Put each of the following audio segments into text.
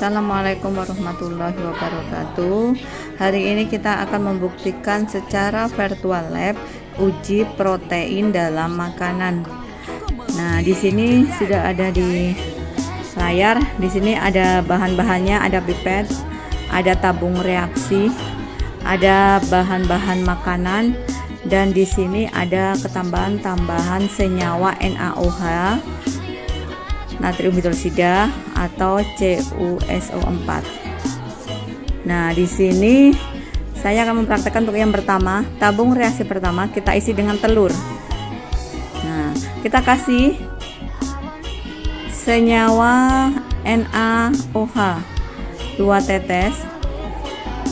Assalamualaikum warahmatullahi wabarakatuh. Hari ini kita akan membuktikan secara virtual lab uji protein dalam makanan. Nah, di sini sudah ada di layar. Di sini ada bahan-bahannya, ada pipet, ada tabung reaksi, ada bahan-bahan makanan, dan di sini ada tambahan senyawa NaOH, natrium hidrosida atau CuSO4. Nah, di sini saya akan mempraktekkan untuk yang pertama. Tabung reaksi pertama kita isi dengan telur. Nah, kita kasih senyawa NaOH 2 tetes.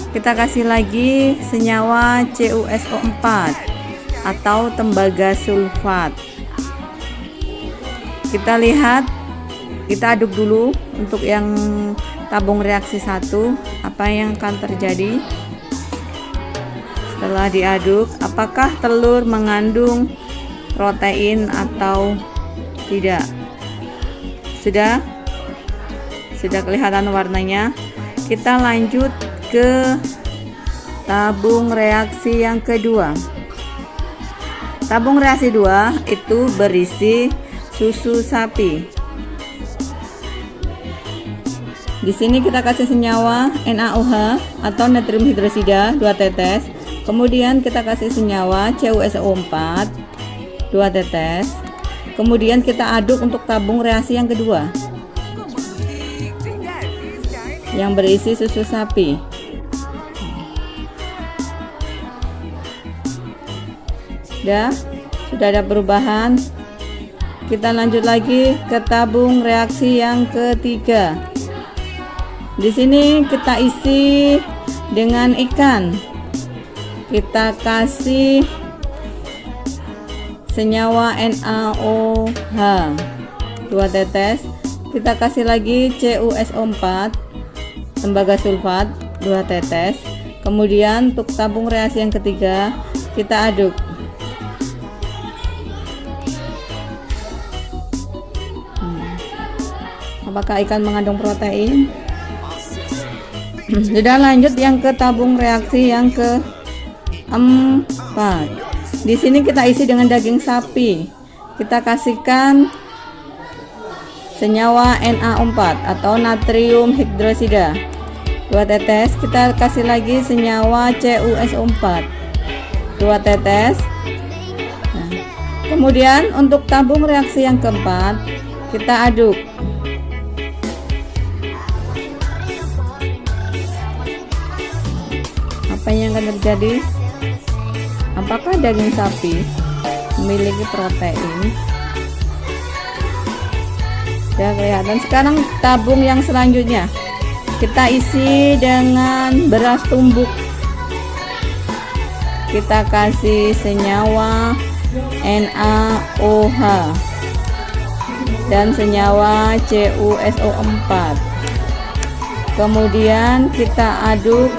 Kita kasih lagi senyawa CuSO4 atau tembaga sulfat. Kita lihat, kita aduk dulu untuk yang tabung reaksi 1, apa yang akan terjadi setelah diaduk, apakah telur mengandung protein atau tidak. Sudah kelihatan warnanya. Kita lanjut ke tabung reaksi yang kedua. Tabung reaksi 2 itu berisi susu sapi. Di sini kita kasih senyawa NaOH atau natrium hidrosida 2 tetes. Kemudian kita kasih senyawa CuSO4 2 tetes. Kemudian kita aduk untuk tabung reaksi yang kedua yang berisi susu sapi. Sudah ada perubahan. Kita lanjut lagi ke tabung reaksi yang ketiga. Di sini kita isi dengan ikan. Kita kasih senyawa NaOH 2 tetes. Kita kasih lagi CuSO4 tembaga sulfat 2 tetes. Kemudian untuk tabung reaksi yang ketiga kita aduk. Apakah ikan mengandung protein? Sudah, lanjut yang ke tabung reaksi yang keempat. Di sini kita isi dengan daging sapi. Kita kasihkan senyawa Na4 atau natrium hidrosida 2 tetes. Kita kasih lagi senyawa CuSO4 2 tetes. Nah, kemudian untuk tabung reaksi yang keempat kita aduk. Apa yang akan terjadi? Apakah daging sapi memiliki protein? Ya, kelihatan. Sekarang tabung yang selanjutnya kita isi dengan beras tumbuk. Kita kasih senyawa NaOH dan senyawa CuSO4. Kemudian kita aduk.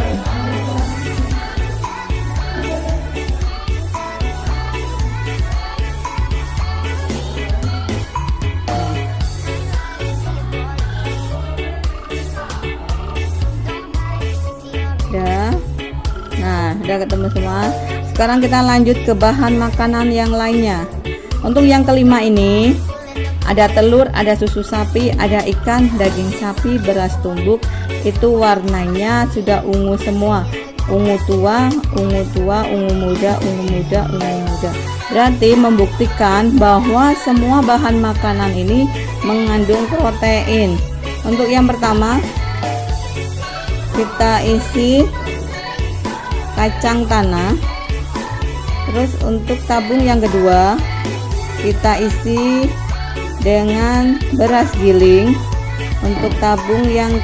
Nah, udah ketemu semua. Sekarang kita lanjut ke bahan makanan yang lainnya. Untuk yang kelima ini ada telur, ada susu sapi, ada ikan, daging sapi, beras tumbuk. Itu warnanya sudah ungu semua. Ungu tua, ungu tua, ungu muda, ungu muda, ungu muda. Berarti membuktikan bahwa semua bahan makanan ini mengandung protein. Untuk yang pertama kita isi kacang tanah. Terus untuk tabung yang kedua kita isi dengan beras giling. Untuk tabung yang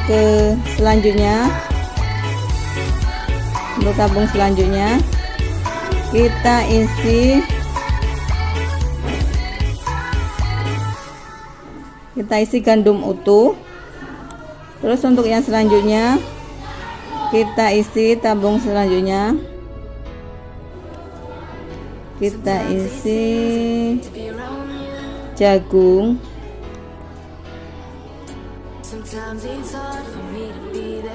selanjutnya kita isi gandum utuh. Terus untuk yang selanjutnya kita isi tabung selanjutnya, kita isi jagung.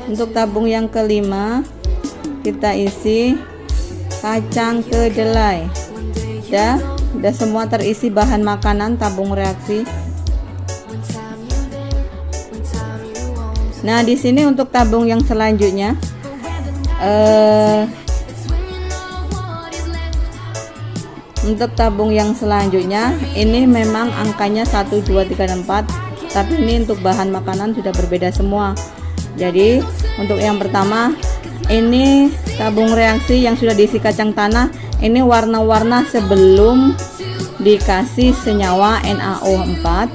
Untuk tabung yang kelima, kita isi kacang kedelai. Udah semua terisi bahan makanan tabung reaksi. Nah, di sini untuk tabung yang selanjutnya ini memang angkanya 1 2 3 dan 4, tapi ini untuk bahan makanan sudah berbeda semua. Jadi untuk yang pertama, ini tabung reaksi yang sudah diisi kacang tanah. Ini warna-warna sebelum dikasih senyawa NaO4,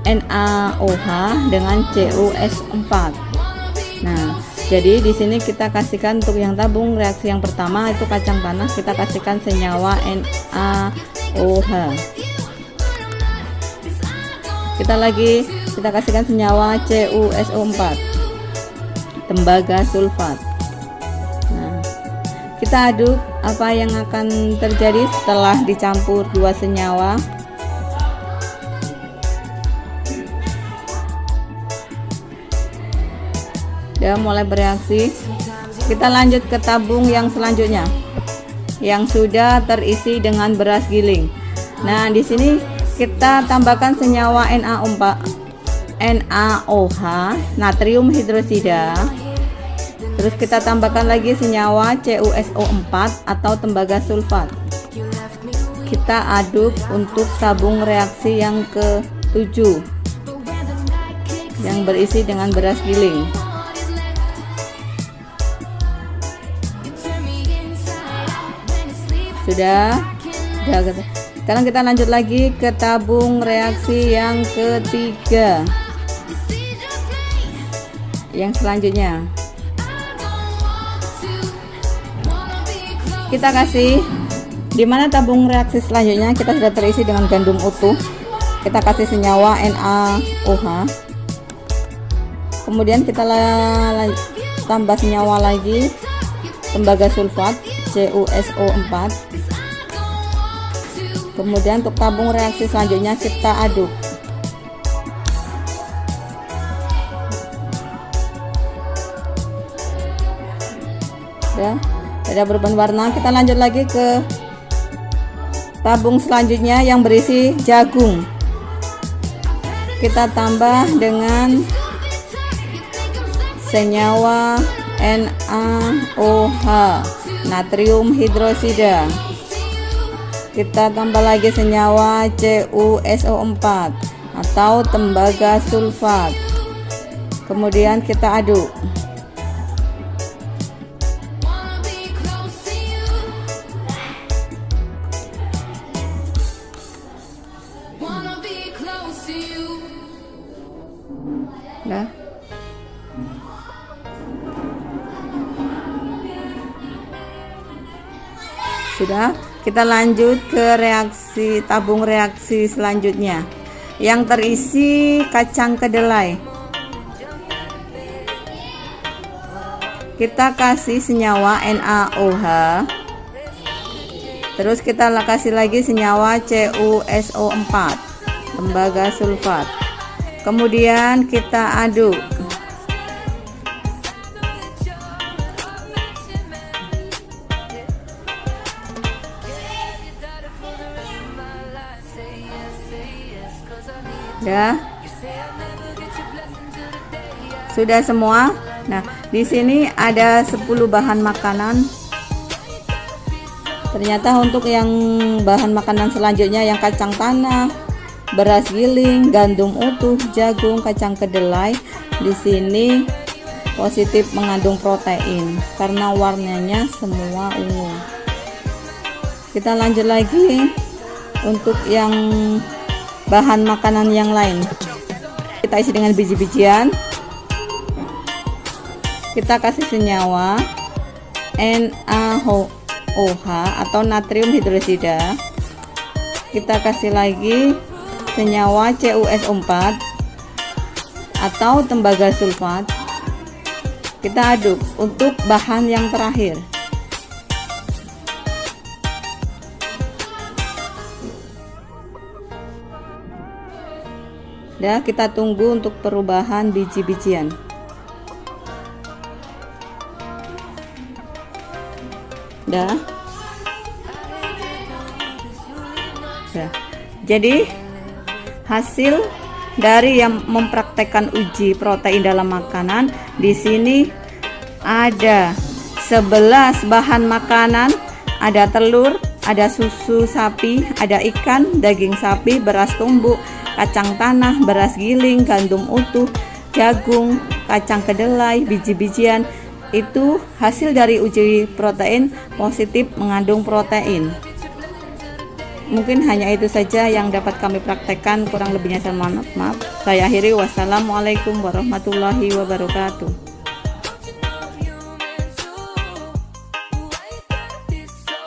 NaOH dengan CuS4. Nah, jadi di sini kita kasihkan untuk yang tabung reaksi yang pertama itu kacang tanah, kita kasihkan senyawa NaOH. Kita kasihkan senyawa CuSO4, tembaga sulfat. Nah, kita aduk. Apa yang akan terjadi setelah dicampur dua senyawa? Dia mulai bereaksi. Kita lanjut ke tabung yang selanjutnya yang sudah terisi dengan beras giling. Nah, di sini kita tambahkan senyawa NaOH, natrium hidrosida. Terus kita tambahkan lagi senyawa CuSO4 atau tembaga sulfat. Kita aduk untuk tabung reaksi yang ke-7 yang berisi dengan beras giling. Sudah. Sekarang kita lanjut lagi ke tabung reaksi yang ketiga. Yang selanjutnya kita kasih, dimana tabung reaksi selanjutnya kita sudah terisi dengan gandum utuh. Kita kasih senyawa NaOH. Kemudian kita tambah senyawa lagi, tembaga sulfat CuSO4. Kemudian untuk tabung reaksi selanjutnya kita aduk. Ya, sudah berubah warna. Kita lanjut lagi ke tabung selanjutnya yang berisi jagung. Kita tambah dengan senyawa NaOH, natrium hidrosida. Kita tambah lagi senyawa CuSO4 atau tembaga sulfat. Kemudian kita aduk. Nah, sudah. Kita lanjut ke tabung reaksi selanjutnya yang terisi kacang kedelai. Kita kasih senyawa NaOH. Terus kita kasih lagi senyawa CuSO4, tembaga sulfat. Kemudian kita aduk. Ya, sudah semua. Nah, di sini ada 10 bahan makanan. Ternyata untuk yang bahan makanan selanjutnya yang kacang tanah, beras giling, gandum utuh, jagung, kacang kedelai, di sini positif mengandung protein karena warnanya semua ungu. Kita lanjut lagi untuk yang bahan makanan yang lain. Kita isi dengan biji-bijian. Kita kasih senyawa NaOH atau natrium hidrosida. Kita kasih lagi senyawa CuSO4 atau tembaga sulfat. Kita aduk untuk bahan yang terakhir. Dah, kita tunggu untuk perubahan biji-bijian. Dah. Dah. Jadi hasil dari yang mempraktekkan uji protein dalam makanan, di sini ada 11 bahan makanan, ada telur, ada susu sapi, ada ikan, daging sapi, beras tumbuk, kacang tanah, beras giling, gandum utuh, jagung, kacang kedelai, biji-bijian. Itu hasil dari uji protein positif mengandung protein. Mungkin hanya itu saja yang dapat kami praktekkan, kurang lebihnya saya mohon maaf. Saya akhiri, wassalamualaikum warahmatullahi wabarakatuh.